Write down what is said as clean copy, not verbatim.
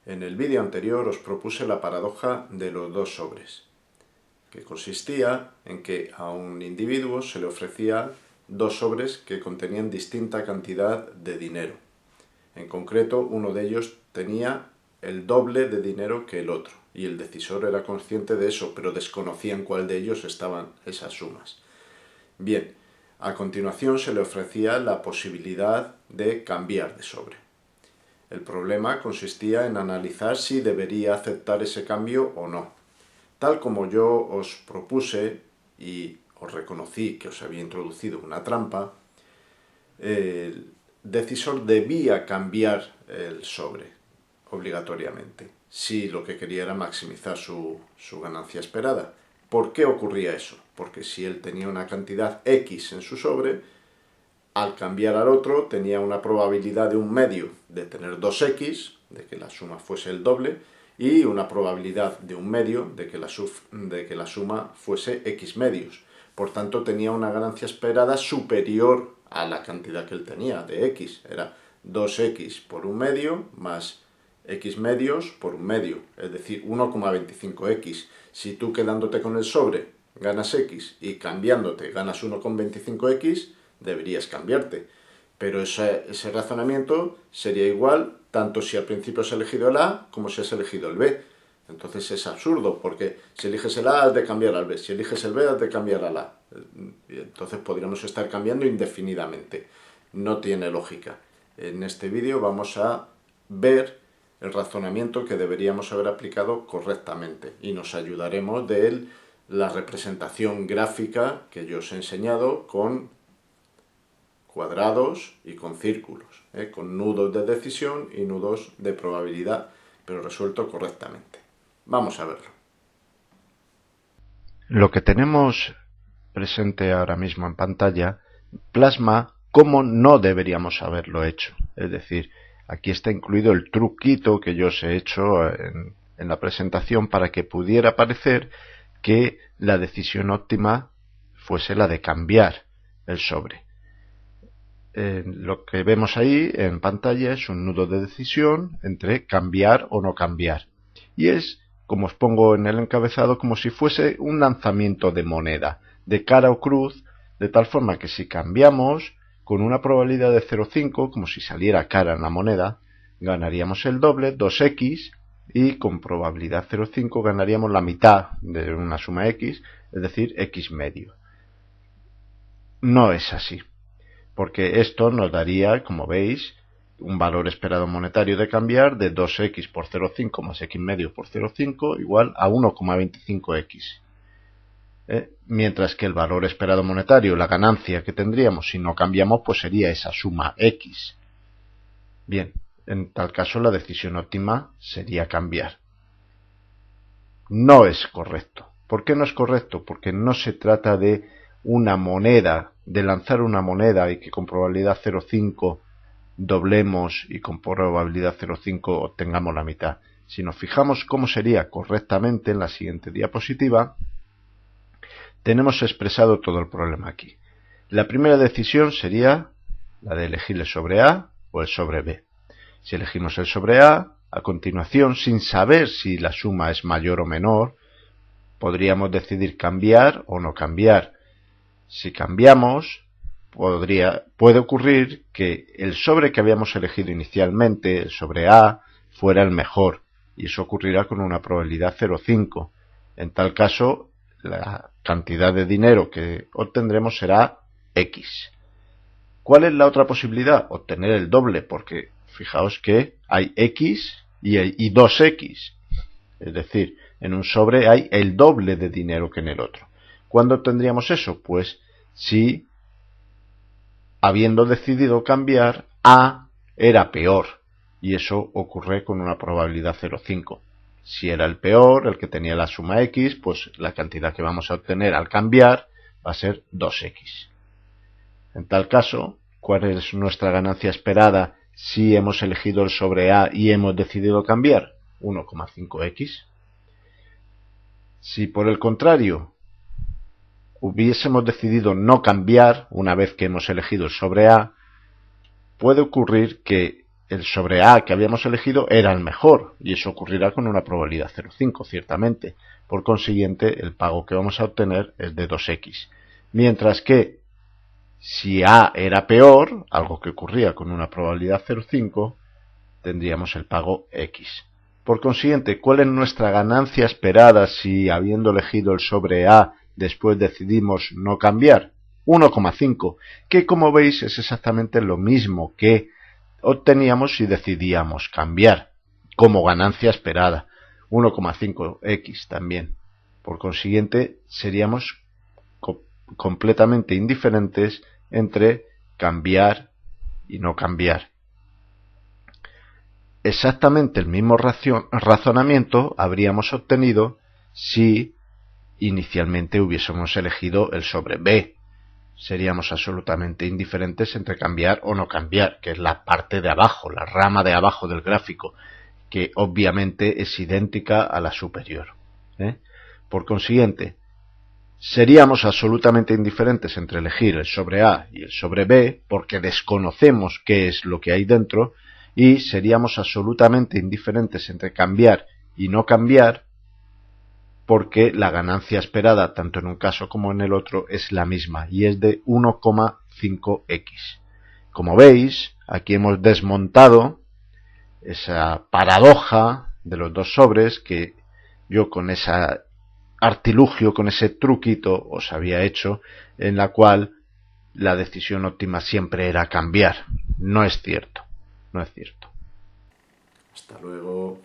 En el vídeo anterior os propuse la paradoja de los dos sobres, que consistía en que a un individuo se le ofrecía dos sobres que contenían distinta cantidad de dinero. En concreto, uno de ellos tenía el doble de dinero que el otro, y el decisor era consciente de eso, pero desconocía en cuál de ellos estaban esas sumas. Bien, a continuación se le ofrecía la posibilidad de cambiar de sobre. El problema consistía en analizar si debería aceptar ese cambio o no. Tal como yo os propuse y os reconocí que os había introducido una trampa, el decisor debía cambiar el sobre obligatoriamente, si lo que quería era maximizar su ganancia esperada. ¿Por qué ocurría eso? Porque si él tenía una cantidad X en su sobre, al cambiar al otro tenía una probabilidad de un medio de tener 2X, de que la suma fuese el doble, y una probabilidad de un medio de que la suma fuese X medios. Por tanto, tenía una ganancia esperada superior a la cantidad que él tenía de X. Era 2X por un medio más X medios por un medio, es decir, 1,25X. Si tú quedándote con el sobre ganas X y cambiándote ganas 1,25X, deberías cambiarte. Pero ese razonamiento sería igual tanto si al principio has elegido el A como si has elegido el B. Entonces es absurdo, porque si eliges el A has de cambiar al B, si eliges el B has de cambiar al A. Entonces podríamos estar cambiando indefinidamente. No tiene lógica. En este vídeo vamos a ver el razonamiento que deberíamos haber aplicado correctamente y nos ayudaremos de la representación gráfica que yo os he enseñado con cuadrados y con círculos, con nudos de decisión y nudos de probabilidad, pero resuelto correctamente. Vamos a verlo. Lo que tenemos presente ahora mismo en pantalla plasma cómo no deberíamos haberlo hecho. Es decir, aquí está incluido el truquito que yo os he hecho en la presentación para que pudiera parecer que la decisión óptima fuese la de cambiar el sobre. Lo que vemos ahí en pantalla es un nudo de decisión entre cambiar o no cambiar. Y es, como os pongo en el encabezado, como si fuese un lanzamiento de moneda, de cara o cruz, de tal forma que si cambiamos con una probabilidad de 0,5, como si saliera cara en la moneda, ganaríamos el doble, 2x, y con probabilidad 0,5 ganaríamos la mitad de una suma x, es decir, x medio. No es así, porque esto nos daría, como veis, un valor esperado monetario de cambiar de 2x por 0,5 más x medio por 0,5 igual a 1,25x. Mientras que el valor esperado monetario, la ganancia que tendríamos si no cambiamos, pues sería esa suma x. Bien, en tal caso la decisión óptima sería cambiar. No es correcto. ¿Por qué no es correcto? Porque no se trata de una moneda, de lanzar una moneda y que con probabilidad 0,5 doblemos y con probabilidad 0,5 obtengamos la mitad. Si nos fijamos cómo sería correctamente en la siguiente diapositiva, tenemos expresado todo el problema aquí. La primera decisión sería la de elegir el sobre A o el sobre B. Si elegimos el sobre A, a continuación, sin saber si la suma es mayor o menor, podríamos decidir cambiar o no cambiar. Si cambiamos, puede ocurrir que el sobre que habíamos elegido inicialmente, el sobre A, fuera el mejor, y eso ocurrirá con una probabilidad 0,5. En tal caso, la cantidad de dinero que obtendremos será X. ¿Cuál es la otra posibilidad? Obtener el doble, porque fijaos que hay X y 2X. Es decir, en un sobre hay el doble de dinero que en el otro. ¿Cuándo obtendríamos eso? Pues si, habiendo decidido cambiar, A era peor, y eso ocurre con una probabilidad 0,5. Si era el peor, el que tenía la suma X, pues la cantidad que vamos a obtener al cambiar va a ser 2X. En tal caso, ¿cuál es nuestra ganancia esperada si hemos elegido el sobre A y hemos decidido cambiar? 1,5X. Si por el contrario hubiésemos decidido no cambiar una vez que hemos elegido el sobre A, puede ocurrir que el sobre A que habíamos elegido era el mejor, y eso ocurrirá con una probabilidad 0,5, ciertamente. Por consiguiente, el pago que vamos a obtener es de 2x. Mientras que, si A era peor, algo que ocurría con una probabilidad 0,5, tendríamos el pago x. Por consiguiente, ¿cuál es nuestra ganancia esperada si, habiendo elegido el sobre A, después decidimos no cambiar? 1,5, que como veis es exactamente lo mismo que obteníamos si decidíamos cambiar, como ganancia esperada. 1,5x también. Por consiguiente, seríamos completamente indiferentes entre cambiar y no cambiar. Exactamente el mismo razonamiento habríamos obtenido si inicialmente hubiésemos elegido el sobre B. Seríamos absolutamente indiferentes entre cambiar o no cambiar, que es la parte de abajo, la rama de abajo del gráfico, que obviamente es idéntica a la superior. Por consiguiente, seríamos absolutamente indiferentes entre elegir el sobre A y el sobre B, porque desconocemos qué es lo que hay dentro, y seríamos absolutamente indiferentes entre cambiar y no cambiar, porque la ganancia esperada tanto en un caso como en el otro es la misma, y es de 1,5x. Como veis, aquí hemos desmontado esa paradoja de los dos sobres que yo con ese artilugio, con ese truquito os había hecho, en la cual la decisión óptima siempre era cambiar. No es cierto, no es cierto. Hasta luego.